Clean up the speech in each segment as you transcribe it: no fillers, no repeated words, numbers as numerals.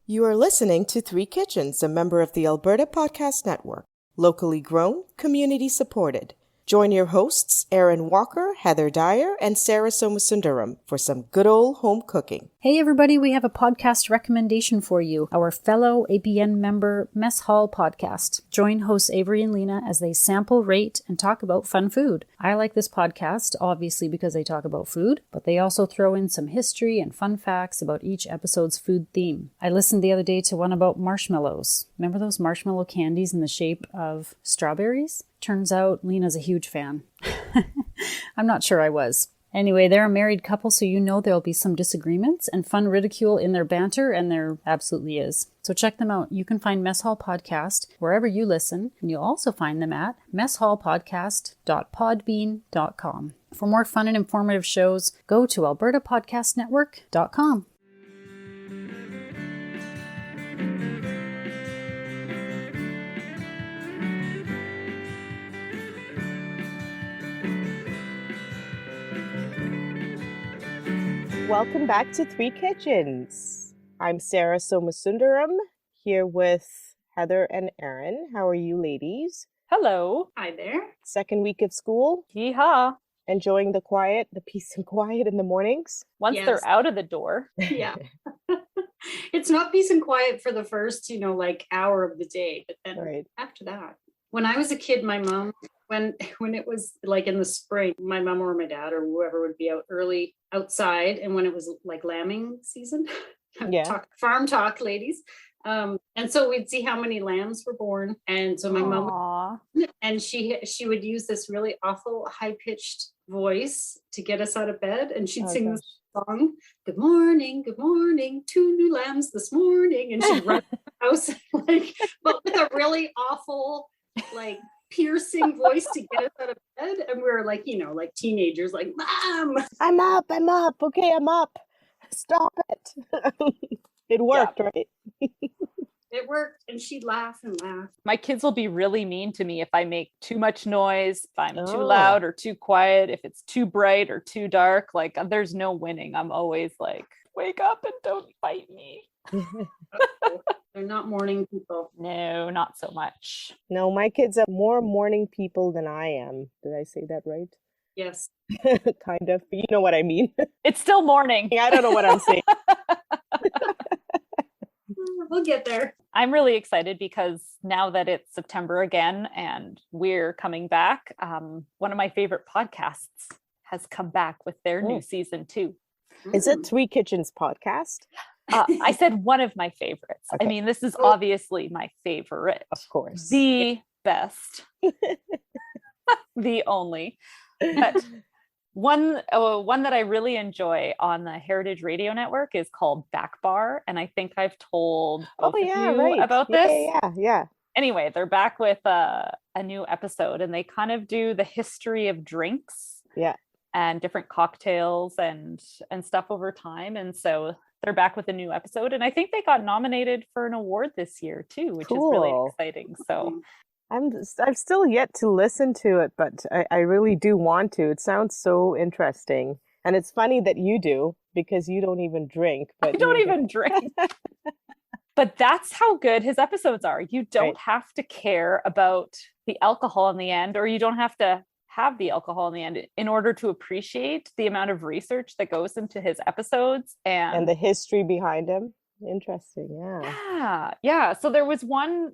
You are listening to Three Kitchens, a member of the Alberta Podcast Network. Locally grown, community supported. Join your hosts, Aaron Walker, Heather Dyer, and Sarah Somasundaram for some good old home cooking. Hey everybody, we have a podcast recommendation for you, our fellow APN member Mess Hall podcast. Join hosts Avery and Lena as they sample, rate, and talk about fun food. I like this podcast, obviously because they talk about food, but they also throw in some history and fun facts about each episode's food theme. I listened the other day to one about marshmallows. Remember those marshmallow candies in the shape of strawberries? Turns out Lena's a huge fan. I'm not sure I was. Anyway, they're a married couple, so you know there'll be some disagreements and fun ridicule in their banter, and there absolutely is. So check them out. You can find Mess Hall Podcast wherever you listen, and you'll also find them at messhallpodcast.podbean.com. For more fun and informative shows, go to albertapodcastnetwork.com. Welcome back to Three Kitchens. I'm Sarah Somasundaram, here with Heather and Aaron. How are you ladies? Hello. Hi there. Second week of school? Yeehaw. Enjoying the quiet, the peace and quiet in the mornings? Once Yes. they're out of the door. Yeah. It's not peace and quiet for the first, hour of the day, but then Right. after that. When I was a kid, my mom, when it was like in the spring, my mom or my dad or whoever would be out early outside, and when it was like lambing season, Yeah. farm talk, ladies. And so we'd see how many lambs were born. And so my mom, Aw. and she would use this really awful high-pitched voice to get us out of bed, and she'd sing this song, good morning, 2 new lambs this morning, and she'd run the house but with a really awful piercing voice to get us out of bed. And we were like teenagers, like, Mom, I'm up, okay, I'm up. Stop it. It worked, right? it worked. And she'd laugh and laugh. My kids will be really mean to me if I make too much noise, if I'm too loud or too quiet, if it's too bright or too dark. Like, there's no winning. I'm always like, wake up and don't fight me. They're not morning people. No, not so much. No, my kids are more morning people than I am. Did I say that right? Yes. Kind of. But you know what I mean. It's still morning. I don't know what I'm saying. We'll get there. I'm really excited because now that it's September again and we're coming back, one of my favorite podcasts has come back with their new season 2. Is it Three Kitchens podcast? I said one of my favorites. Okay. I mean, this is obviously my favorite. Of course. The best. The only. But one that I really enjoy on the Heritage Radio Network is called Back Bar. And I think I've told both of you about this. Yeah. Anyway, they're back with a new episode, and they kind of do the history of drinks. Yeah. And different cocktails and stuff over time. And so they're back with a new episode. And I think they got nominated for an award this year too, which is really exciting. So I've still yet to listen to it, but I really do want to. It sounds so interesting. And it's funny that you do, because you don't even drink. But I don't even drink. But that's how good his episodes are. You don't have to care about the alcohol in the end, or you don't have to have the alcohol in the end in order to appreciate the amount of research that goes into his episodes and the history behind him. Interesting. Yeah. So there was one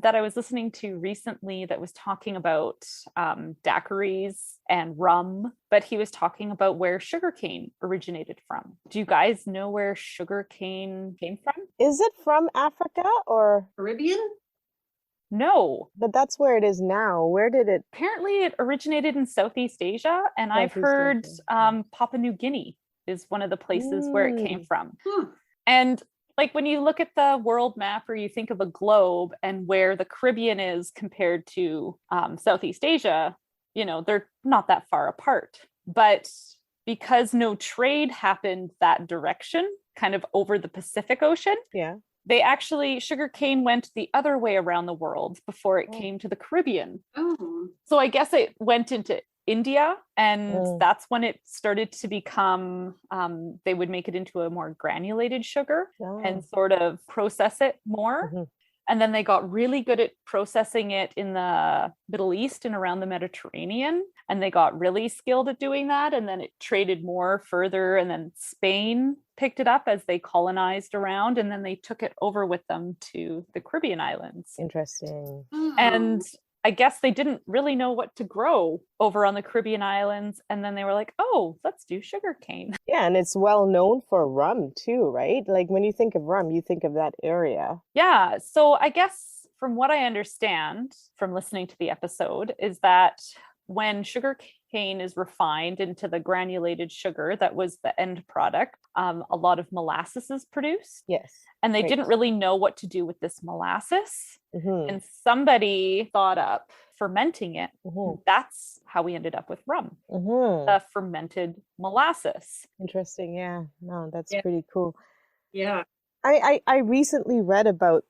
that I was listening to recently that was talking about daiquiris and rum, but he was talking about where sugarcane originated from. Do you guys know where sugarcane came from? Is it from Africa or Caribbean? No. But that's where it is now. Where did it? Apparently it originated in Southeast Asia, and I've heard Papua New Guinea is one of the places where it came from. And like when you look at the world map, or you think of a globe and where the Caribbean is compared to Southeast Asia, they're not that far apart. But because no trade happened that direction, kind of over the Pacific Ocean, they actually, sugarcane went the other way around the world before it came to the Caribbean. Oh. So I guess it went into India, and that's when it started to become, they would make it into a more granulated sugar and sort of process it more. And then they got really good at processing it in the Middle East and around the Mediterranean. And they got really skilled at doing that. And then it traded more further. And then Spain picked it up as they colonized around. And then they took it over with them to the Caribbean islands. Interesting. And I guess they didn't really know what to grow over on the Caribbean islands. And then they were like, oh, let's do sugarcane. Yeah, and it's well known for rum too, right? Like when you think of rum, you think of that area. Yeah. So I guess from what I understand from listening to the episode is that when sugarcane is refined into the granulated sugar that was the end product, a lot of molasses is produced. Yes. And they didn't really know what to do with this molasses. And somebody thought up fermenting it. That's how we ended up with rum, the fermented molasses. Interesting. Yeah. No, that's pretty cool. Yeah. I recently read about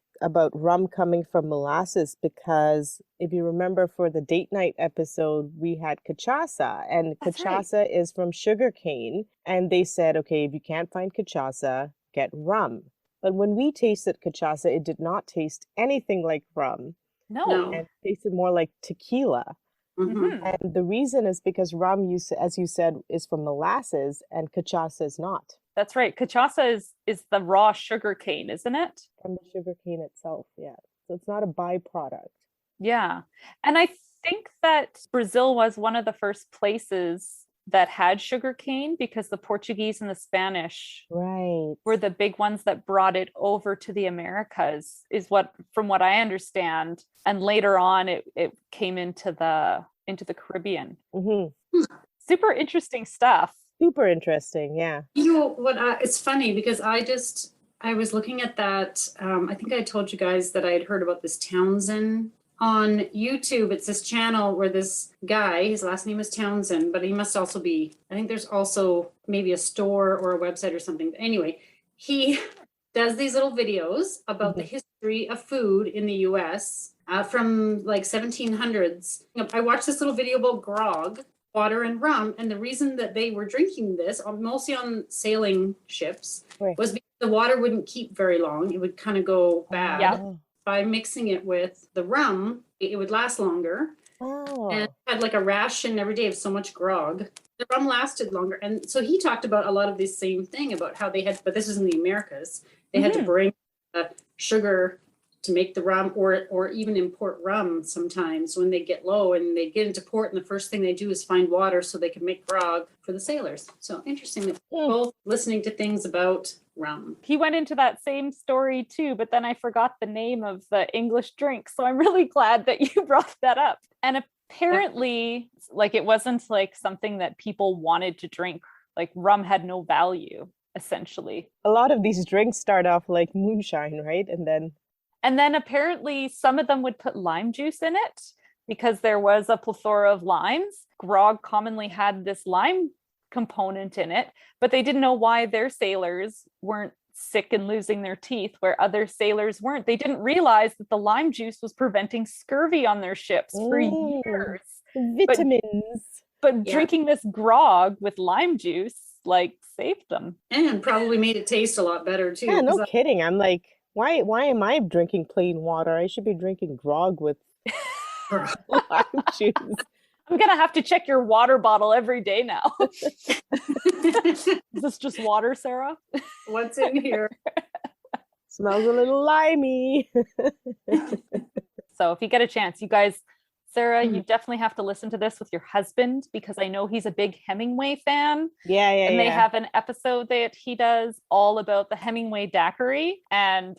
rum coming from molasses because if you remember for the date night episode, we had cachaça, and cachaça is from sugarcane. And they said, okay, if you can't find cachaça, get rum. But when we tasted cachaça, it did not taste anything like rum. No. And it tasted more like tequila. And the reason is because rum, as you said, is from molasses and cachaça is not. That's right. Cachaça is the raw sugar cane, isn't it? From the sugar cane itself, yeah. So it's not a byproduct. Yeah. And I think that Brazil was one of the first places that had sugar cane because the Portuguese and the Spanish were the big ones that brought it over to the Americas, from what I understand. And later on, it came into the Caribbean. Super interesting stuff. Super interesting, yeah. You know what? It's funny because I was looking at that. I think I told you guys that I had heard about this Townsend on YouTube. It's this channel where this guy, his last name is Townsend, but he must also be, I think there's also maybe a store or a website or something. Anyway, he does these little videos about the history of food in the US from like 1700s. I watched this little video about grog, water and rum, and the reason that they were drinking this, mostly on sailing ships, was because the water wouldn't keep very long. It would kind of go bad. Yeah. By mixing it with the rum, it would last longer. And had like a ration every day of so much grog. The rum lasted longer. And so he talked about a lot of this same thing about how they had, but this is in the Americas, they had to bring sugar to make the rum, or even import rum sometimes when they get low and they get into port, and the first thing they do is find water so they can make grog for the sailors. So interesting that both listening to things about rum. He went into that same story too, but then I forgot the name of the English drink. So I'm really glad that you brought that up. And apparently, like, it wasn't like something that people wanted to drink. Like, rum had no value, essentially. A lot of these drinks start off like moonshine, right? And then apparently some of them would put lime juice in it because there was a plethora of limes. Grog commonly had this lime component in it, but they didn't know why their sailors weren't sick and losing their teeth where other sailors weren't. They didn't realize that the lime juice was preventing scurvy on their ships for years. Vitamins. But drinking this grog with lime juice like saved them. And probably made it taste a lot better too. Yeah, no kidding. I'm like, why am I drinking plain water? I should be drinking grog with lime juice. I'm going to have to check your water bottle every day now. Is this just water, Sarah? What's in here? Smells a little limey. So if you get a chance, you guys, Sarah, you definitely have to listen to this with your husband because I know he's a big Hemingway fan. And they have an episode that he does all about the Hemingway daiquiri. And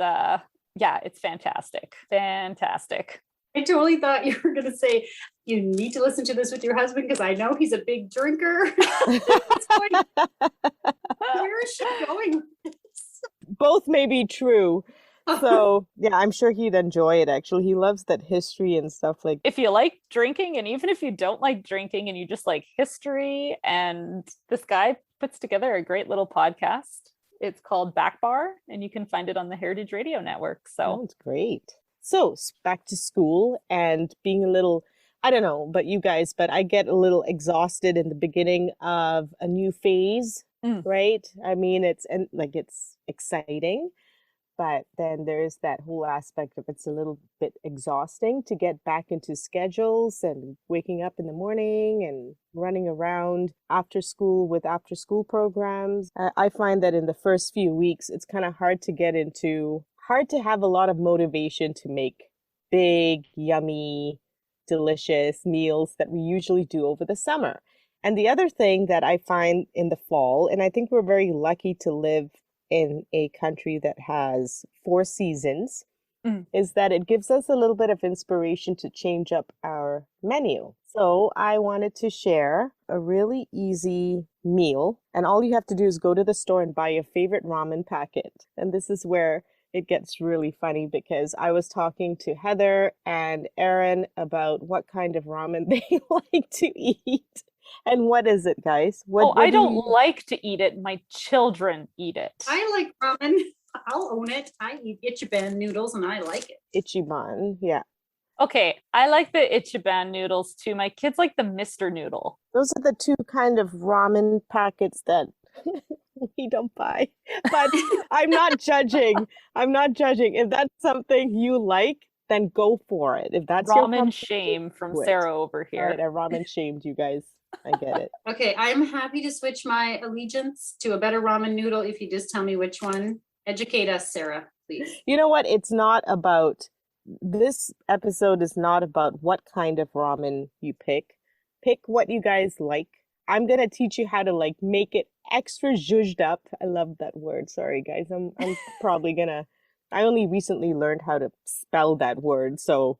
it's fantastic. Fantastic. I totally thought you were going to say you need to listen to this with your husband because I know he's a big drinker. Where is she going? Both may be true. So, yeah, I'm sure he'd enjoy it, actually. He loves that history and stuff like if you like drinking, and even if you don't like drinking and you just like history, and this guy puts together a great little podcast. It's called Back Bar, and you can find it on the Heritage Radio Network. So sounds great. So back to school and being a little, I don't know about you guys, but I get a little exhausted in the beginning of a new phase, right? I mean, it's exciting, but then there's that whole aspect of it's a little bit exhausting to get back into schedules and waking up in the morning and running around after school with after school programs. I find that in the first few weeks, it's kind of hard to have a lot of motivation to make big, yummy, delicious meals that we usually do over the summer. And the other thing that I find in the fall, and I think we're very lucky to live in a country that has 4 seasons, is that it gives us a little bit of inspiration to change up our menu. So I wanted to share a really easy meal, and all you have to do is go to the store and buy your favorite ramen packet. And this is where it gets really funny because I was talking to Heather and Aaron about what kind of ramen they like to eat. And what is it, guys? What I don't like to eat it. My children eat it. I like ramen. I'll own it. I eat Ichiban noodles and I like it. Ichiban, yeah. Okay, I like the Ichiban noodles too. My kids like the Mr. Noodle. Those are the 2 kind of ramen packets that we don't buy. But I'm not judging. I'm not judging. If that's something you like, then go for it. If that's ramen shame from Sarah over here. All right, I ramen shamed you guys. I get it. Okay, I'm happy to switch my allegiance to a better ramen noodle if you just tell me which one. Educate us, Sarah, please. You know what? This episode is not about what kind of ramen you pick. Pick what you guys like. I'm going to teach you how to make it extra zhuzhed up. I love that word. Sorry, guys. I'm probably going to, I only recently learned how to spell that word. So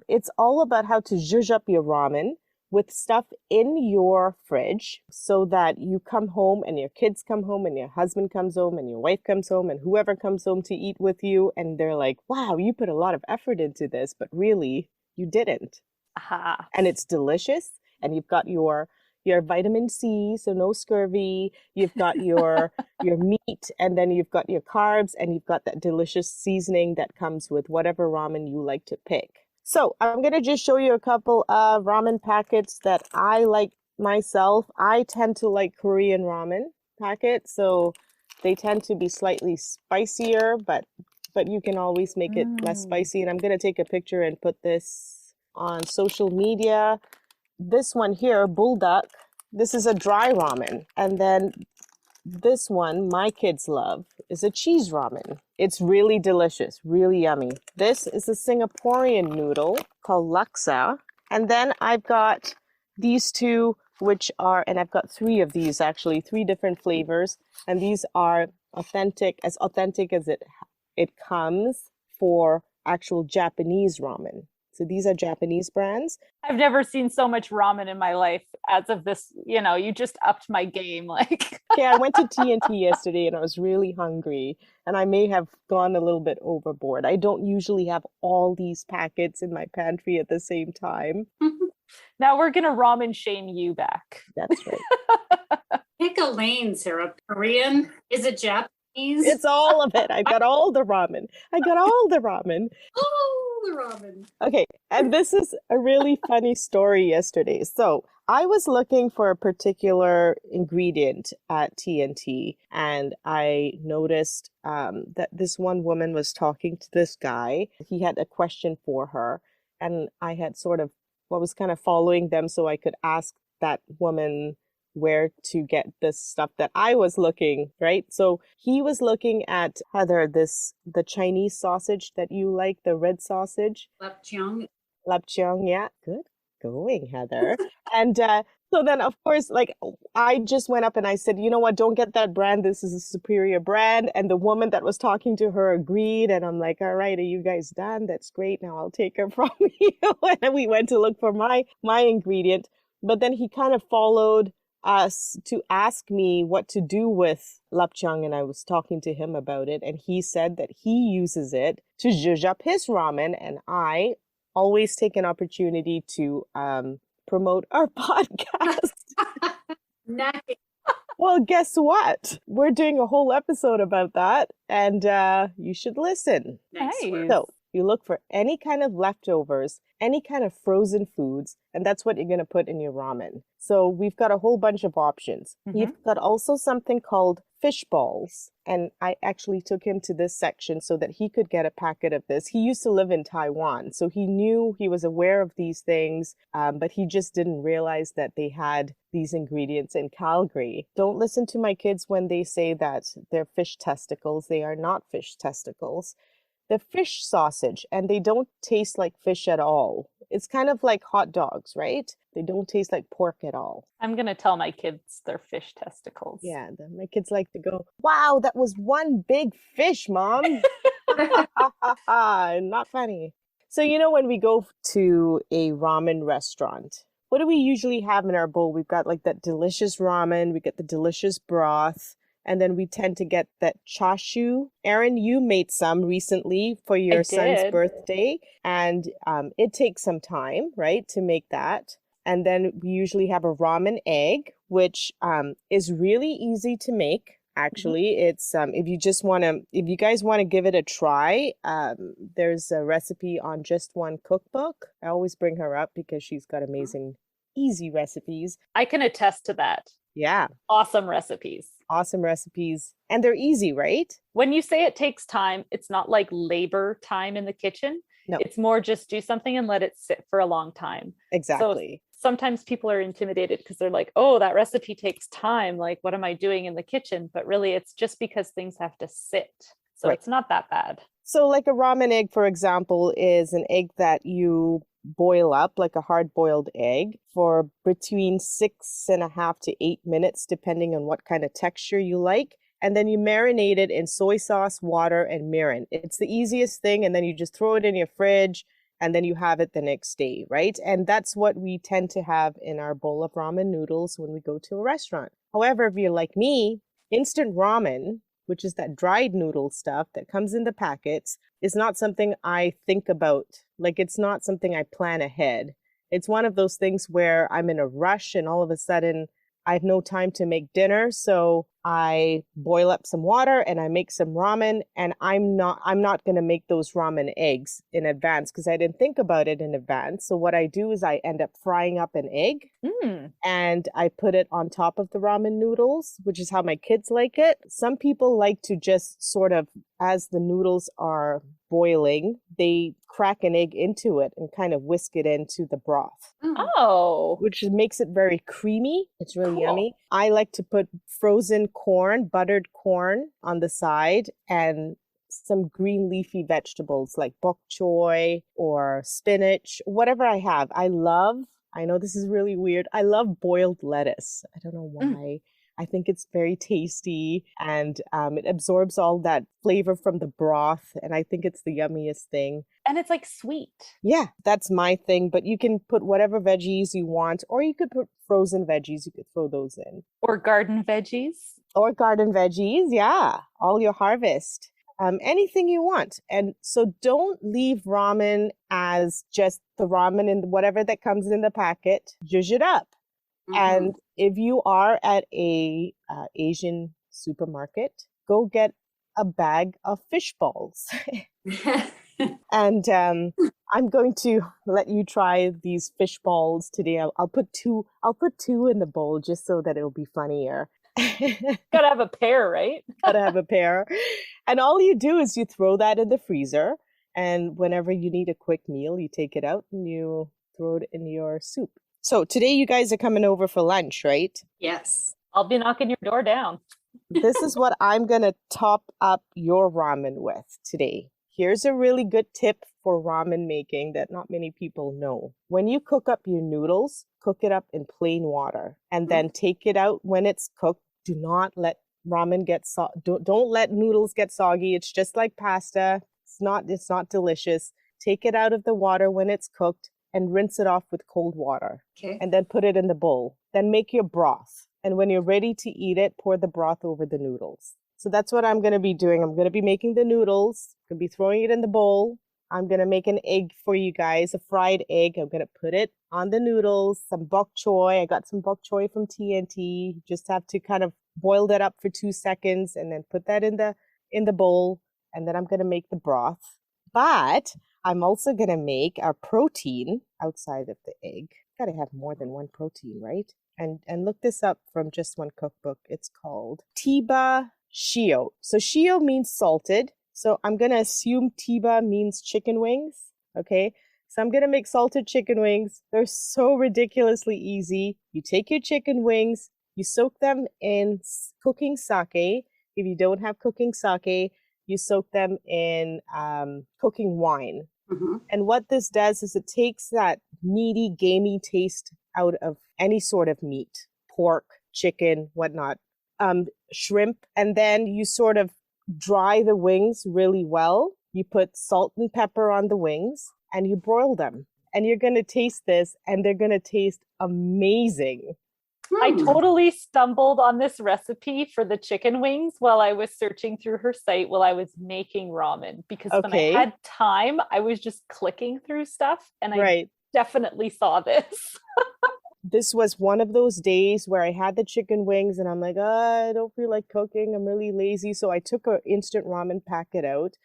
it's all about how to zhuzh up your ramen with stuff in your fridge so that you come home and your kids come home and your husband comes home and your wife comes home and whoever comes home to eat with you. And they're like, wow, you put a lot of effort into this, but really you didn't. Aha. And it's delicious. And you've got your vitamin C, so no scurvy. You've got your meat, and then you've got your carbs, and you've got that delicious seasoning that comes with whatever ramen you like to pick. So I'm going to just show you a couple of ramen packets that I like myself. I tend to like Korean ramen packets, so they tend to be slightly spicier, but you can always make it less spicy. And I'm going to take a picture and put this on social media. This one here, Bulldog, this is a dry ramen. And then this one, my kids love, is a cheese ramen. It's really delicious, really yummy. This is a Singaporean noodle called laksa. And then I've got these 2, which are, and I've got 3 of these actually, 3 different flavors. And these are authentic as it comes for actual Japanese ramen. So these are Japanese brands. I've never seen so much ramen in my life as of this, you just upped my game. Yeah, I went to T&T yesterday and I was really hungry and I may have gone a little bit overboard. I don't usually have all these packets in my pantry at the same time. Now we're going to ramen shame you back. That's right. Pick a lane, Sarah. Korean? Is it Japanese? It's all of it. I got all the ramen. Oh, the ramen. Okay, and this is a really funny story yesterday. So I was looking for a particular ingredient at TNT, and I noticed that this one woman was talking to this guy. He had a question for her, and I had was kind of following them so I could ask that woman where to get this stuff that I was looking, right? So he was looking at, Heather, the Chinese sausage that you like, the red sausage. Lapcheong. Lapcheong, yeah. Good going, Heather. And so then, of course, I just went up and I said, you know what, don't get that brand. This is a superior brand. And the woman that was talking to her agreed. And I'm like, all right, are you guys done? That's great. Now I'll take her from you. And we went to look for my ingredient. But then he kind of followed us to ask me what to do with lapcheong, and I was talking to him about it, and he said that he uses it to zhuzh up his ramen, and I always take an opportunity to promote our podcast. Nice. Well, guess what? We're doing a whole episode about that, and you should listen. Nice. So You look for any kind of leftovers, any kind of frozen foods, and that's what you're going to put in your ramen. So we've got a whole bunch of options. You've got also something called fish balls. And I actually took him to this section so that he could get a packet of this. He used to live in Taiwan, so he knew, he was aware of these things, but he just didn't realize that they had these ingredients in Calgary. Don't listen to my kids when they say that they're fish testicles. They are not fish testicles. They're fish sausage, and they don't taste like fish at all. It's kind of like hot dogs, right? They don't taste like pork at all. I'm going to tell my kids they're fish testicles. Yeah, my kids like to go, wow, that was one big fish, Mom. Not funny. So, you know, when we go to a ramen restaurant, what do we usually have in our bowl? We've got like that delicious ramen, we get the delicious broth, and then we tend to get that chashu. Erin, you made some recently for your son's birthday, and it takes some time, right, to make that. And then we usually have a ramen egg, which is really easy to make. Actually, it's if you guys want to give it a try, there's a recipe on Just One Cookbook. I always bring her up because she's got amazing, easy recipes. I can attest to that. Yeah. Awesome recipes. Awesome recipes. And they're easy, right? When you say it takes time, it's not like labor time in the kitchen. No. It's more just do something and let it sit for a long time. Exactly. So sometimes people are intimidated because they're like, oh, that recipe takes time. Like, what am I doing in the kitchen? But really, it's just because things have to sit. So It's not that bad. So like a ramen egg, for example, is an egg that you boil up, like a hard-boiled egg, for between 6.5 to 8 minutes, depending on what kind of texture you like. And then you marinate it in soy sauce, water, and mirin. It's the easiest thing. And then you just throw it in your fridge, and then you have it the next day, right? And that's what we tend to have in our bowl of ramen noodles when we go to a restaurant. However, if you're like me, instant ramen, which is that dried noodle stuff that comes in the packets, is not something I think about. Like, it's not something I plan ahead. It's one of those things where I'm in a rush and all of a sudden I have no time to make dinner. So I boil up some water and I make some ramen, and I'm not going to make those ramen eggs in advance because I didn't think about it in advance. So what I do is I end up frying up an egg and I put it on top of the ramen noodles, which is how my kids like it. Some people like to just sort of, as the noodles are boiling, they crack an egg into it and kind of whisk it into the broth. Oh. Which makes it very creamy. It's really Cool. yummy. I like to put frozen corn, buttered corn on the side, and some green leafy vegetables like bok choy or spinach, whatever I have. I know this is really weird, I love boiled lettuce. I don't know why. I think it's very tasty, and it absorbs all that flavor from the broth, and I think it's the yummiest thing. And it's like sweet. Yeah, that's my thing, but you can put whatever veggies you want, or you could put frozen veggies, you could throw those in. Or garden veggies. Or garden veggies, yeah, all your harvest. Anything you want. And so don't leave ramen as just the ramen and whatever that comes in the packet. Zhuzh it up. And if you are at a Asian supermarket, go get a bag of fish balls. And I'm going to let you try these fish balls today. I'll put two in the bowl just so that it'll be funnier. Gotta have a pair, right? Gotta have a pair. And all you do is you throw that in the freezer, and whenever you need a quick meal, you take it out and you throw it in your soup. So today you guys are coming over for lunch, right? Yes. I'll be knocking your door down. This is what I'm going to top up your ramen with today. Here's a really good tip for ramen making that not many people know. When you cook up your noodles, cook it up in plain water and then take it out when it's cooked. Do not let ramen get don't let noodles get soggy. It's just like pasta. It's not delicious. Take it out of the water when it's cooked and rinse it off with cold water. Okay. And then put it in the bowl. Then make your broth. And when you're ready to eat it, pour the broth over the noodles. So that's what I'm going to be doing. I'm going to be making the noodles. I'm going to be throwing it in the bowl. I'm going to make an egg for you guys, a fried egg. I'm going to put it on the noodles, some bok choy. I got some bok choy from TNT. Just have to kind of boil that up for 2 seconds and then put that in the bowl. And then I'm going to make the broth. But I'm also going to make our protein outside of the egg. Got to have more than one protein, right? And look this up from just one cookbook. It's called Tiba Shio. So Shio means salted. So I'm going to assume Tiba means chicken wings. Okay. So I'm going to make salted chicken wings. They're so ridiculously easy. You take your chicken wings, you soak them in cooking sake. If you don't have cooking sake, you soak them in cooking wine. Mm-hmm. And what this does is it takes that meaty, gamey taste out of any sort of meat, pork, chicken, whatnot, shrimp. And then you sort of dry the wings really well. You put salt and pepper on the wings and you broil them. And you're going to taste this and they're going to taste amazing. I totally stumbled on this recipe for the chicken wings while I was searching through her site while I was making ramen, because when I had time, I was just clicking through stuff and I definitely saw this. This was one of those days where I had the chicken wings and I'm like, I don't feel like cooking. I'm really lazy. So I took an instant ramen packet out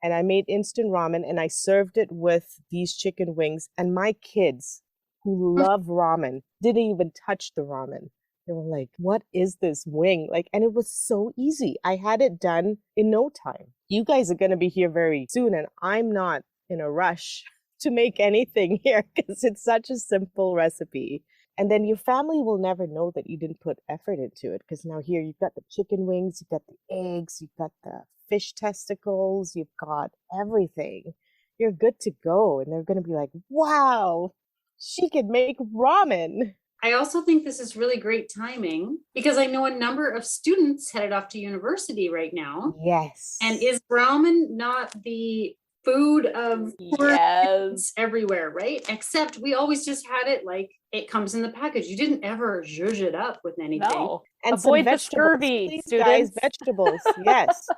and I made instant ramen and I served it with these chicken wings. And my kids, who love ramen, didn't even touch the ramen. They were like, what is this wing? Like, and it was so easy. I had it done in no time. You guys are going to be here very soon, and I'm not in a rush to make anything here because it's such a simple recipe. And then your family will never know that you didn't put effort into it, because now here you've got the chicken wings, you've got the eggs, you've got the fish testicles, you've got everything. You're good to go. And they're going to be like, wow, she could make ramen. I also think this is really great timing because I know a number of students headed off to university right now. Yes. And is ramen not the food of kids everywhere, right? Except we always just had it like it comes in the package. You didn't ever zhuzh it up with anything. No. And avoid the scurvy, please, students. Guys, vegetables, yes.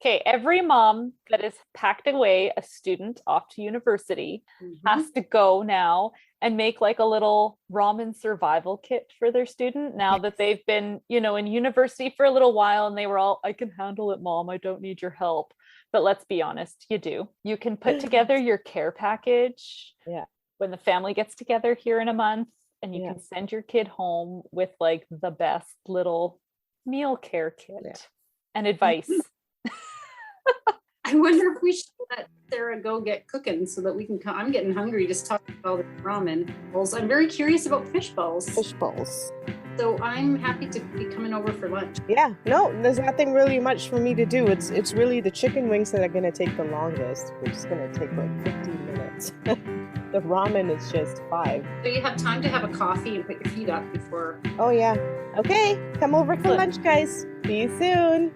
Okay, every mom that has packed away a student off to university has to go now and make like a little ramen survival kit for their student now that they've been, in university for a little while and they were all, I can handle it, Mom. I don't need your help. But let's be honest, you do. You can put together your care package when the family gets together here in a month, and you can send your kid home with like the best little meal care kit and advice. I wonder if we should let Sarah go get cooking so that we can come. I'm getting hungry just talking about the ramen bowls. I'm very curious about fish balls. Fish balls. So I'm happy to be coming over for lunch. Yeah, no, there's nothing really much for me to do. It's really the chicken wings that are going to take the longest, which is going to take like 15 minutes. The ramen is just 5. So you have time to have a coffee and put your feet up before. Oh, yeah. Okay, come over for lunch, guys. See you soon.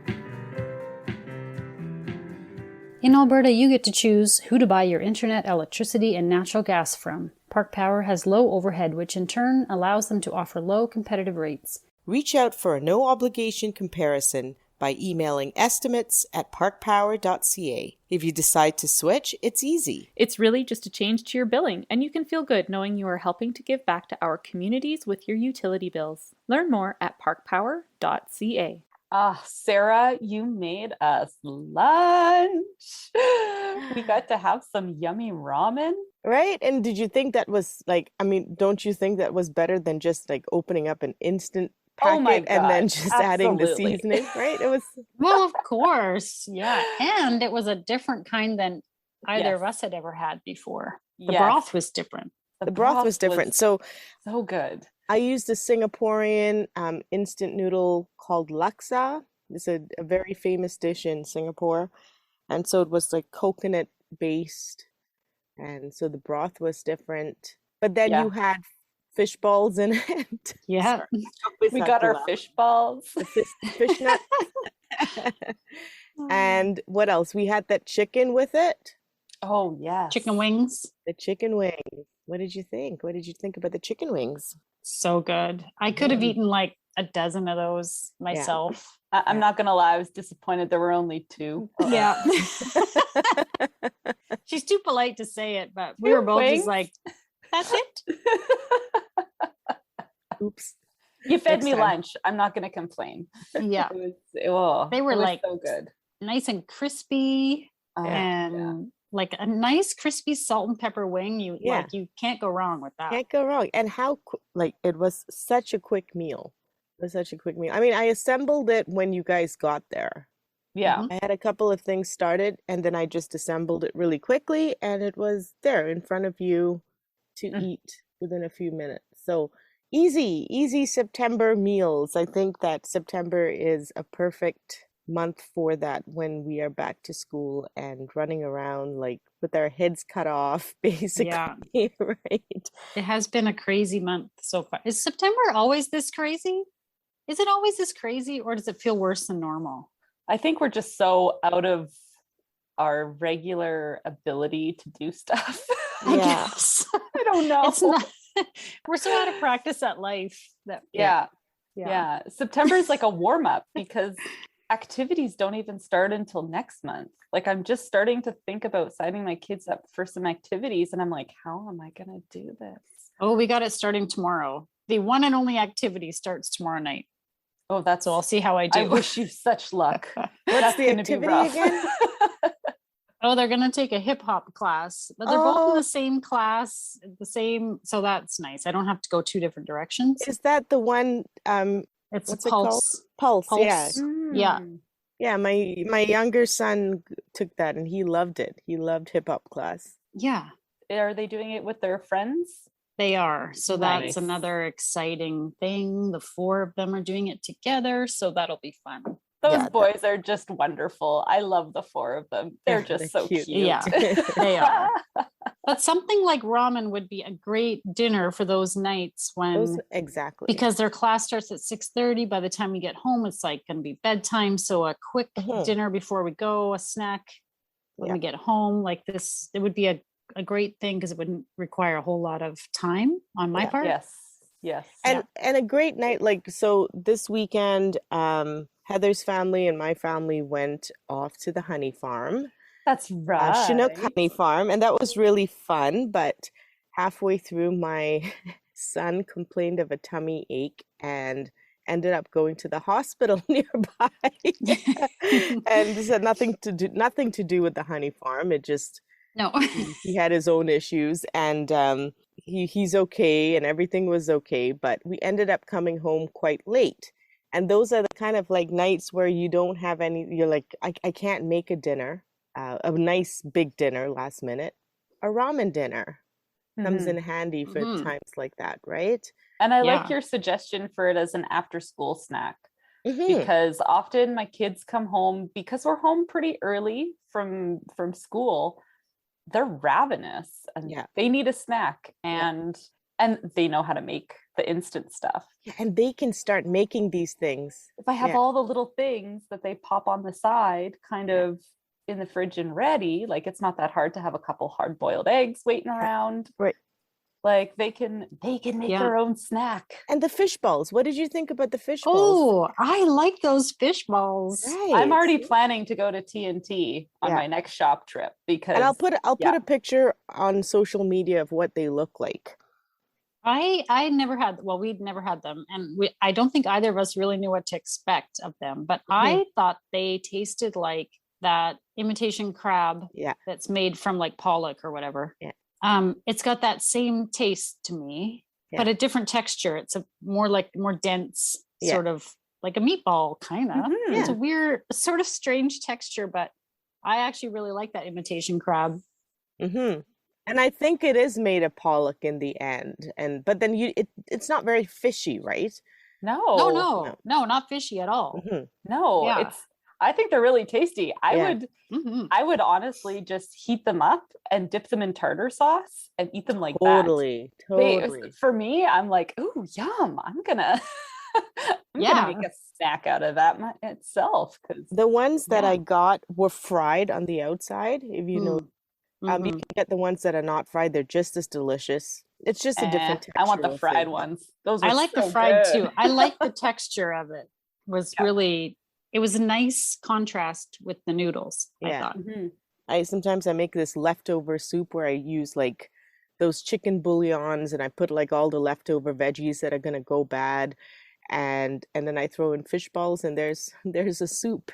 In Alberta, you get to choose who to buy your internet, electricity, and natural gas from. Park Power has low overhead, which in turn allows them to offer low competitive rates. Reach out for a no-obligation comparison by emailing estimates@parkpower.ca. If you decide to switch, it's easy. It's really just a change to your billing, and you can feel good knowing you are helping to give back to our communities with your utility bills. Learn more at parkpower.ca. Sarah, you made us lunch. We got to have some yummy ramen. Right? And did you think that was like, don't you think that was better than just like opening up an instant packet and then just adding the seasoning, right? It was well, of course. Yeah. And it was a different kind than either of us had ever had before. The broth was different. The broth was different. So good. I used a Singaporean instant noodle called laksa. It's a very famous dish in Singapore. And so it was like coconut based. And so the broth was different. But then you had fish balls in it. Yeah. We got our fish balls. The fish nuts. And what else? We had that chicken with it. Oh, yeah. Chicken wings. The chicken wings. What did you think? What did you think about the chicken wings? So good. I could have eaten like a dozen of those myself. I'm not going to lie. I was disappointed there were only 2. Yeah. She's too polite to say it, but we were both just like, that's it. Oops. You fed me lunch. I'm not going to complain. Yeah. They were like so good. Nice and crispy and like a nice crispy salt and pepper wing. You can't go wrong with that. Can't go wrong. And it was such a quick meal. It was such a quick meal. I mean, I assembled it when you guys got there. Yeah. I had a couple of things started and then I just assembled it really quickly and it was there in front of you to eat within a few minutes. So easy September meals. I think that September is a perfect month for that when we are back to school and running around like with our heads cut off, basically. Yeah. Right. It has been a crazy month so far. Is September always this crazy? Is it always this crazy or does it feel worse than normal? I think we're just so out of our regular ability to do stuff. I guess. I don't know. It's not, we're so out of practice at life that yeah. September is like a warm-up because activities don't even start until next month. Like I'm just starting to think about signing my kids up for some activities and I'm like, how am I gonna do this? Oh, we got it starting tomorrow. The one and only activity starts tomorrow night. Oh, that's so I'll see how I do. I wish you such luck. What's the activity again? Oh, they're gonna take a hip hop class, but they're both in the same class, so that's nice. I don't have to go two different directions. Is that the one it's what's Pulse. It called? Pulse, yeah. Yeah. Yeah, my younger son took that and he loved it. He loved hip hop class. Yeah. Are they doing it with their friends? They are. So Nice. That's another exciting thing. The four of them are doing it together. So that'll be fun. Those boys are just wonderful. I love the four of them. They're just so cute. Yeah, they are. But something like ramen would be a great dinner for those nights when exactly because their class starts at 6:30. By the time we get home, it's like going to be bedtime. So a quick dinner before we go, a snack when we get home, like this, it would be a great thing because it wouldn't require a whole lot of time on my part. Yes. And a great night. Like, so this weekend, Heather's family and my family went off to the honey farm. That's right. Chinook Honey Farm. And that was really fun. But halfway through, my son complained of a tummy ache and ended up going to the hospital nearby. And this had nothing to do with the honey farm. It just he had his own issues and he's okay and everything was okay, but we ended up coming home quite late. And those are the kind of like nights where you don't have you're like, I can't make a dinner, a nice big dinner last minute. A ramen dinner comes in handy for times like that, right? And I like your suggestion for it as an after school snack. Because often my kids come home because we're home pretty early from school. They're ravenous and they need a snack and they know how to make the instant stuff. Yeah, and they can start making these things. If I have all the little things that they pop on the side kind of in the fridge and ready, like it's not that hard to have a couple hard-boiled eggs waiting around. Right. Like they can make their own snack. And the fish balls. What did you think about the fish balls? Oh, I like those fish balls. Right. I'm already planning to go to T&T on my next shop trip because and I'll put a picture on social media of what they look like. I never had, well, we'd never had them. And I don't think either of us really knew what to expect of them, but I thought they tasted like that imitation crab that's made from like pollock or whatever. Yeah. It's got that same taste to me, but a different texture. It's a more dense, sort of like a meatball kind of. It's a weird, sort of strange texture, but I actually really like that imitation crab. And I think it is made of pollock in the end. But then it's not very fishy, right? No, not fishy at all. No, I think they're really tasty. I would honestly just heat them up and dip them in tartar sauce and eat them like that. Totally. For me, I'm like, ooh, yum. I'm gonna make a snack out of that itself. Because the ones that I got were fried on the outside. If you know, you can get the ones that are not fried. They're just as delicious. It's just a different texture. I want the fried ones. Those are I like so the fried good. too. I like the texture of it. Really. It was a nice contrast with the noodles, I thought. Sometimes I make this leftover soup where I use like those chicken bouillons and I put like all the leftover veggies that are gonna go bad, and then I throw in fish balls and there's a soup.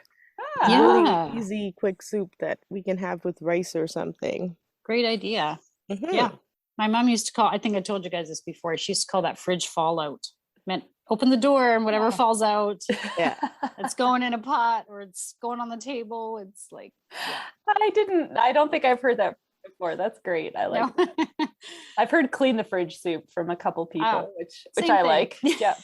Really easy, quick soup that we can have with rice or something. Great idea. Yeah. My mom used to call, I think I told you guys this before, she used to call that fridge fallout. It meant open the door and whatever falls out, it's going in a pot or it's going on the table. It's like, I don't think I've heard that before. That's great. I like that. I've heard clean the fridge soup from a couple people, which I like. Yeah.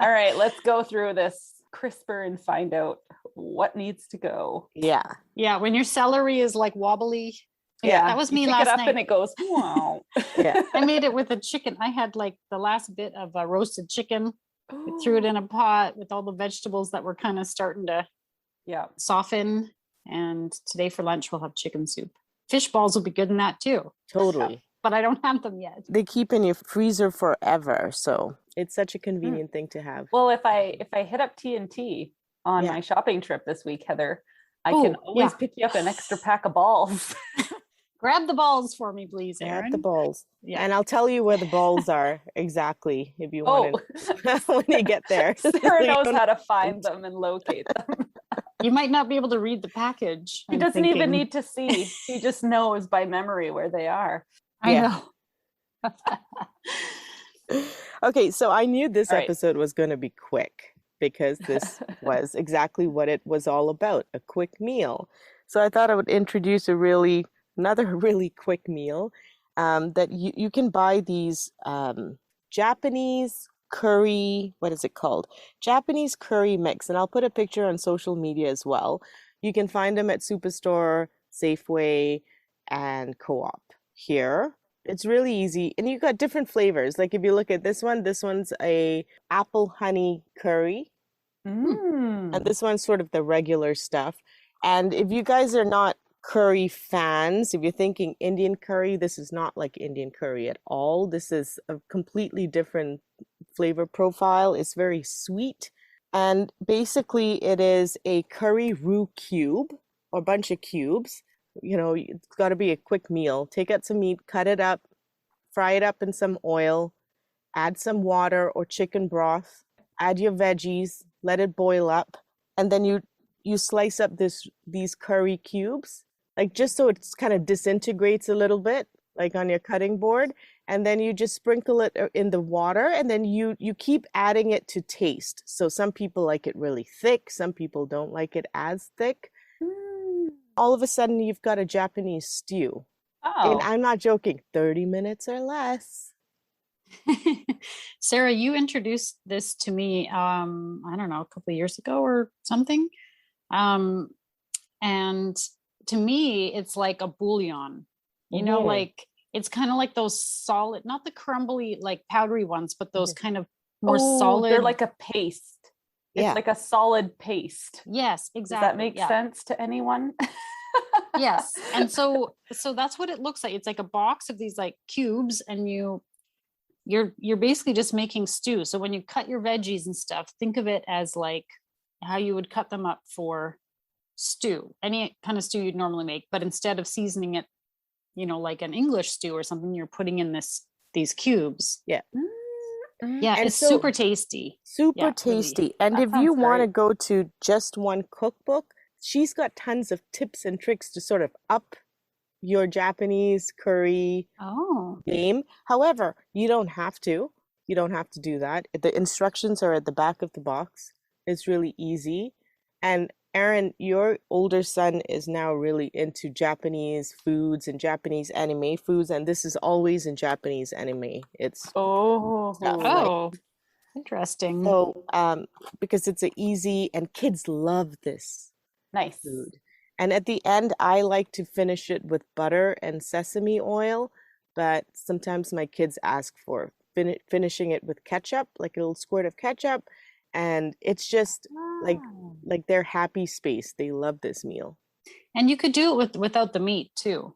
All right, let's go through this crisper and find out what needs to go. Yeah. When your celery is like wobbly. Yeah. That was me you pick last it up night. And it goes, wow. I made it with a chicken. I had like the last bit of a roasted chicken. I threw it in a pot with all the vegetables that were kind of starting to soften. And today for lunch, we'll have chicken soup. Fish balls will be good in that too. Totally. But I don't have them yet. They keep in your freezer forever. So it's such a convenient thing to have. Well, if I hit up T&T on my shopping trip this week, Heather, I can always pick you up an extra pack of balls. Grab the balls for me, please, Erin. Grab the balls. Yeah. And I'll tell you where the balls are exactly if you want to when you get there. Sarah knows how to find them and locate them. You might not be able to read the package. He doesn't even need to see. He just knows by memory where they are. I know. Okay, so I knew this episode was going to be quick because this was exactly what it was all about, a quick meal. So I thought I would introduce another really quick meal that you can buy these Japanese curry, what is it called? Japanese curry mix. And I'll put a picture on social media as well. You can find them at Superstore, Safeway, and Co-op here. It's really easy. And you've got different flavors. Like if you look at this one's a apple honey curry. And this one's sort of the regular stuff. And if you guys are not curry fans, if you're thinking Indian curry, this is not like Indian curry at all. This is a completely different flavor profile. It's very sweet. And basically it is a curry roux cube or bunch of cubes. You know, it's got to be a quick meal. Take out some meat, cut it up, fry it up in some oil, add some water or chicken broth, add your veggies, let it boil up, and then you slice up these curry cubes, like just so it kind of disintegrates a little bit, like on your cutting board, and then you just sprinkle it in the water, and then you keep adding it to taste. So some people like it really thick, some people don't like it as thick. All of a sudden you've got a Japanese stew. And I'm not joking, 30 minutes or less. Sarah, you introduced this to me, I don't know, a couple of years ago or something. And to me, it's like a bouillon, you know, like it's kind of like those solid, not the crumbly, like powdery ones, but those kind of more solid. They're like a paste. It's like a solid paste. Yes, exactly. Does that make sense to anyone? Yes. And so that's what it looks like. It's like a box of these like cubes, and you're basically just making stew. So when you cut your veggies and stuff, think of it as like how you would cut them up for stew, any kind of stew you'd normally make, but instead of seasoning it, you know, like an English stew or something, you're putting in these cubes. Yeah. Yeah, and it's super tasty. Super tasty. Really. And if you want to go to just one cookbook, she's got tons of tips and tricks to sort of up your Japanese curry game. However, you don't have to. You don't have to do that. The instructions are at the back of the box. It's really easy. And Erin, your older son is now really into Japanese foods and Japanese anime foods, and this is always in Japanese anime. It's interesting. So, because it's easy, and kids love this food. And at the end, I like to finish it with butter and sesame oil, but sometimes my kids ask for finishing it with ketchup, like a little squirt of ketchup. And it's just like their happy space. They love this meal. And you could do it without the meat too.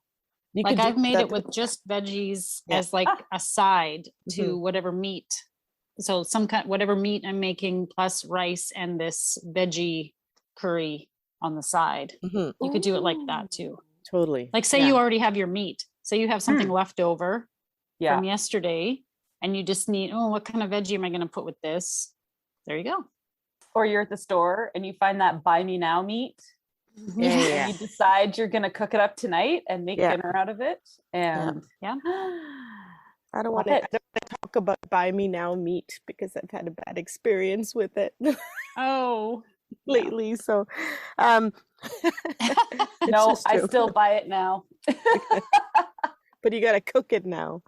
I've made it with just veggies as like a side to whatever meat. So whatever meat I'm making plus rice and this veggie curry on the side. You could do it like that too. Totally. Like say you already have your meat. Say you have something left over from yesterday and you just need, what kind of veggie am I going to put with this? There you go. or you're at the store and you find that buy me now meat. And you decide you're going to cook it up tonight and make dinner out of it. And I don't want to talk about buy me now meat because I've had a bad experience with it. Lately. So, no, I still buy it now. But you got to cook it now.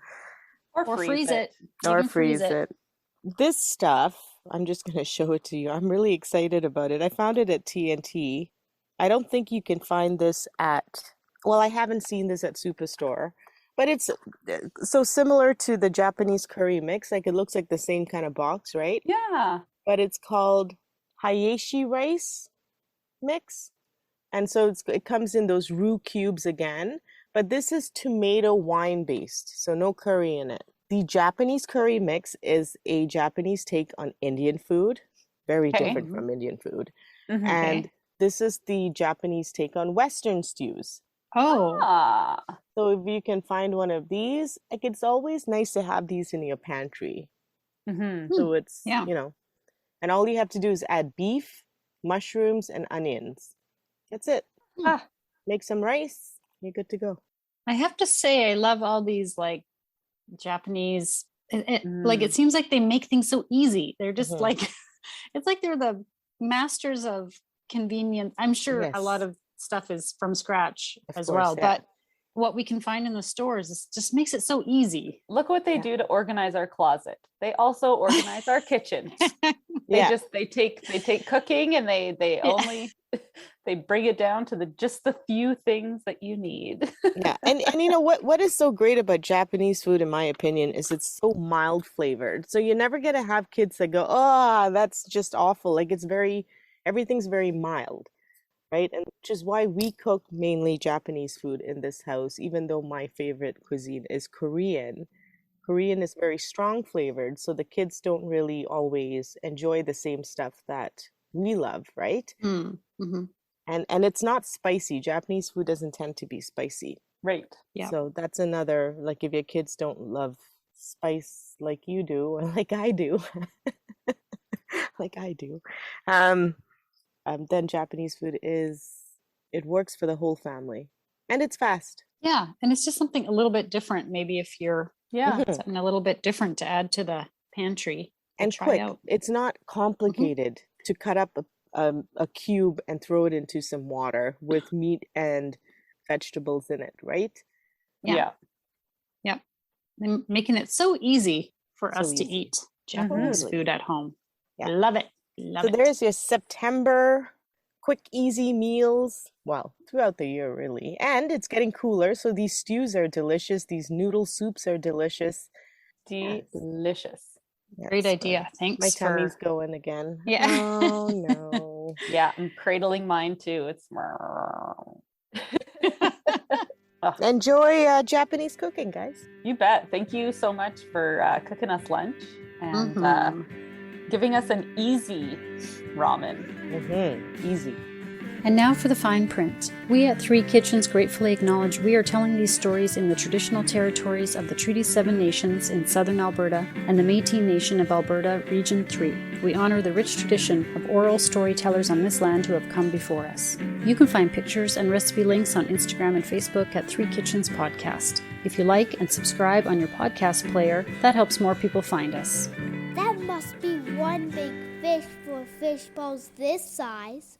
Or freeze it. Or freeze it. This stuff, I'm just going to show it to you. I'm really excited about it. I found it at TNT. I don't think you can find this I haven't seen this at Superstore, but it's so similar to the Japanese curry mix. Like it looks like the same kind of box, right? Yeah. But it's called Hayashi rice mix. And so it comes in those roux cubes again, but this is tomato wine based, so no curry in it. The Japanese curry mix is a Japanese take on Indian food, very different from Indian food. And this is the Japanese take on Western stews. So if you can find one of these, like it's always nice to have these in your pantry. So it's, and all you have to do is add beef, mushrooms, and onions. That's it. Make some rice, you're good to go. I have to say, I love all these like Japanese, like it seems like they make things so easy. They're just like, it's like they're the masters of convenience. I'm sure a lot of stuff is from scratch as well, but what we can find in the stores is just makes it so easy. Look what they do to organize our closet. They also organize our kitchen. They take cooking and they only they bring it down to just the few things that you need. And you know what is so great about Japanese food, in my opinion, is it's so mild flavored. So you're never gonna have kids that go, that's just awful. Like everything's very mild. Right? And which is why we cook mainly Japanese food in this house, even though my favorite cuisine is Korean. Korean is very strong flavored, so the kids don't really always enjoy the same stuff that we love, right? And it's not spicy. Japanese food doesn't tend to be spicy. Right. Yeah. So that's another, like if your kids don't love spice like you do, or like I do, then Japanese food it works for the whole family, and it's fast. Yeah, and it's just something a little bit different. Maybe if you're something a little bit different to add to the pantry and quick. It's not complicated to cut up a cube and throw it into some water with meat and vegetables in it, right? Yeah. And making it so easy for us to eat Japanese food at home. Yeah. Love it. So there's your September quick, easy meals. Well, throughout the year, really. And it's getting cooler, so these stews are delicious. These noodle soups are delicious. Delicious. Yes, great idea. Thanks. My tummy's going again. Yeah. Oh, no. Yeah, I'm cradling mine, too. It's... Enjoy Japanese cooking, guys. You bet. Thank you so much for cooking us lunch and giving us an easy ramen. Easy. And now for the fine print. We at Three Kitchens gratefully acknowledge we are telling these stories in the traditional territories of the Treaty 7 Nations in southern Alberta and the Métis Nation of Alberta, Region 3. We honor the rich tradition of oral storytellers on this land who have come before us. You can find pictures and recipe links on Instagram and Facebook at Three Kitchens Podcast. If you like and subscribe on your podcast player, that helps more people find us. That must be one big fish for fish bowls this size.